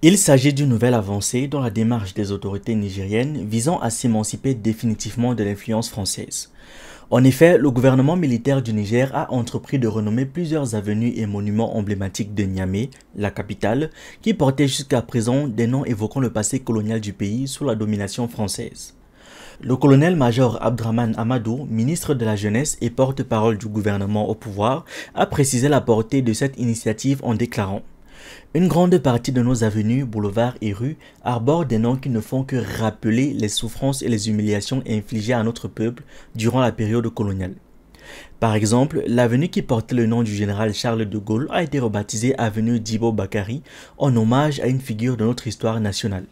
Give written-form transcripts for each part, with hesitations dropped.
Il s'agit d'une nouvelle avancée dans la démarche des autorités nigériennes visant à s'émanciper définitivement de l'influence française. En effet, le gouvernement militaire du Niger a entrepris de renommer plusieurs avenues et monuments emblématiques de Niamey, la capitale, qui portaient jusqu'à présent des noms évoquant le passé colonial du pays sous la domination française. Le colonel-major Abdraman Amadou, ministre de la Jeunesse et porte-parole du gouvernement au pouvoir, a précisé la portée de cette initiative en déclarant: une grande partie de nos avenues, boulevards et rues arborent des noms qui ne font que rappeler les souffrances et les humiliations infligées à notre peuple durant la période coloniale. Par exemple, l'avenue qui portait le nom du général Charles de Gaulle a été rebaptisée avenue Djibo Bakary en hommage à une figure de notre histoire nationale.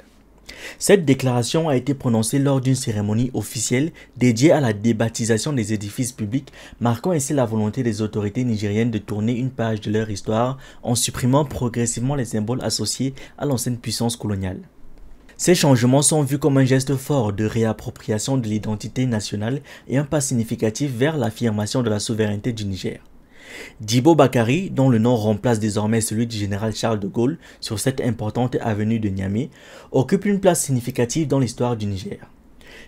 Cette déclaration a été prononcée lors d'une cérémonie officielle dédiée à la débaptisation des édifices publics, marquant ainsi la volonté des autorités nigériennes de tourner une page de leur histoire en supprimant progressivement les symboles associés à l'ancienne puissance coloniale. Ces changements sont vus comme un geste fort de réappropriation de l'identité nationale et un pas significatif vers l'affirmation de la souveraineté du Niger. Djibo Bakary, dont le nom remplace désormais celui du général Charles de Gaulle sur cette importante avenue de Niamey, occupe une place significative dans l'histoire du Niger.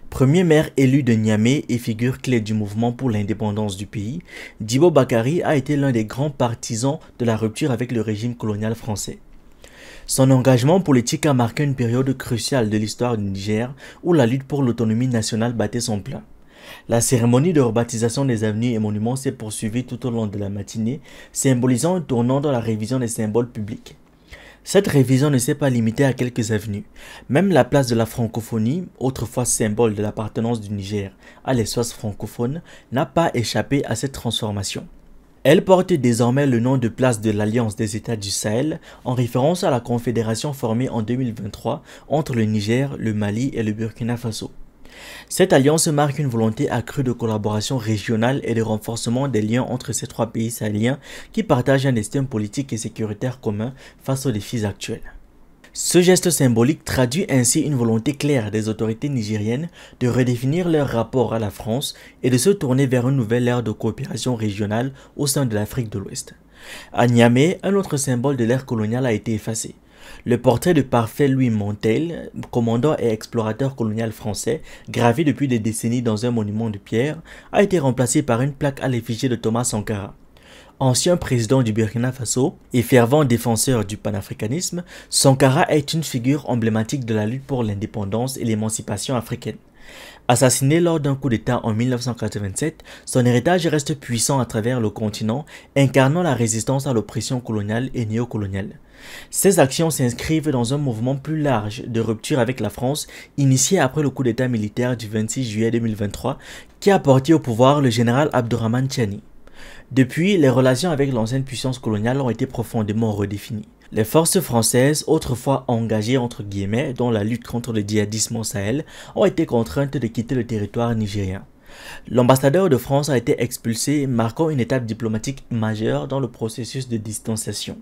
Premier maire élu de Niamey et figure clé du mouvement pour l'indépendance du pays, Djibo Bakary a été l'un des grands partisans de la rupture avec le régime colonial français. Son engagement politique a marqué une période cruciale de l'histoire du Niger où la lutte pour l'autonomie nationale battait son plein. La cérémonie de rebaptisation des avenues et monuments s'est poursuivie tout au long de la matinée, symbolisant un tournant dans la révision des symboles publics. Cette révision ne s'est pas limitée à quelques avenues. Même la place de la francophonie, autrefois symbole de l'appartenance du Niger à l'espace francophone, n'a pas échappé à cette transformation. Elle porte désormais le nom de place de l'Alliance des États du Sahel, en référence à la confédération formée en 2023 entre le Niger, le Mali et le Burkina Faso. Cette alliance marque une volonté accrue de collaboration régionale et de renforcement des liens entre ces trois pays sahéliens qui partagent un destin politique et sécuritaire commun face aux défis actuels. Ce geste symbolique traduit ainsi une volonté claire des autorités nigériennes de redéfinir leur rapport à la France et de se tourner vers une nouvelle ère de coopération régionale au sein de l'Afrique de l'Ouest. À Niamey, un autre symbole de l'ère coloniale a été effacé. Le portrait de Parfait Louis Montel, commandant et explorateur colonial français, gravé depuis des décennies dans un monument de pierre, a été remplacé par une plaque à l'effigie de Thomas Sankara. Ancien président du Burkina Faso et fervent défenseur du panafricanisme, Sankara est une figure emblématique de la lutte pour l'indépendance et l'émancipation africaine. Assassiné lors d'un coup d'État en 1987, son héritage reste puissant à travers le continent, incarnant la résistance à l'oppression coloniale et néocoloniale. Ces actions s'inscrivent dans un mouvement plus large de rupture avec la France, initié après le coup d'État militaire du 26 juillet 2023, qui a porté au pouvoir le général Abdourahmane Tiani. Depuis, les relations avec l'ancienne puissance coloniale ont été profondément redéfinies. Les forces françaises, autrefois engagées entre guillemets dans la lutte contre le djihadisme au Sahel, ont été contraintes de quitter le territoire nigérien. L'ambassadeur de France a été expulsé, marquant une étape diplomatique majeure dans le processus de distanciation.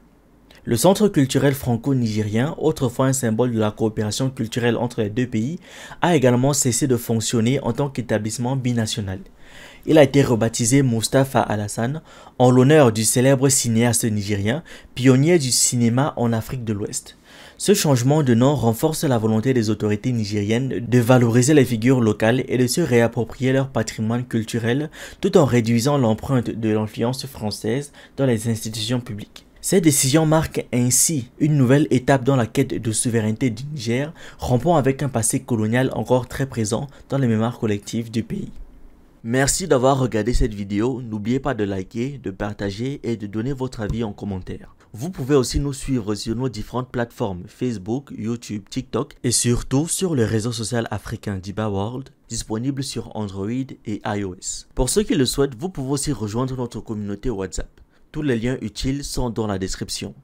Le Centre culturel franco-nigérien, autrefois un symbole de la coopération culturelle entre les deux pays, a également cessé de fonctionner en tant qu'établissement binational. Il a été rebaptisé Mustapha Alassane en l'honneur du célèbre cinéaste nigérien, pionnier du cinéma en Afrique de l'Ouest. Ce changement de nom renforce la volonté des autorités nigériennes de valoriser les figures locales et de se réapproprier leur patrimoine culturel tout en réduisant l'empreinte de l'influence française dans les institutions publiques. Cette décision marque ainsi une nouvelle étape dans la quête de souveraineté du Niger, rompant avec un passé colonial encore très présent dans les mémoires collectives du pays. Merci d'avoir regardé cette vidéo, n'oubliez pas de liker, de partager et de donner votre avis en commentaire. Vous pouvez aussi nous suivre sur nos différentes plateformes Facebook, YouTube, TikTok et surtout sur le réseau social africain Diba World, disponible sur Android et iOS. Pour ceux qui le souhaitent, vous pouvez aussi rejoindre notre communauté WhatsApp. Tous les liens utiles sont dans la description.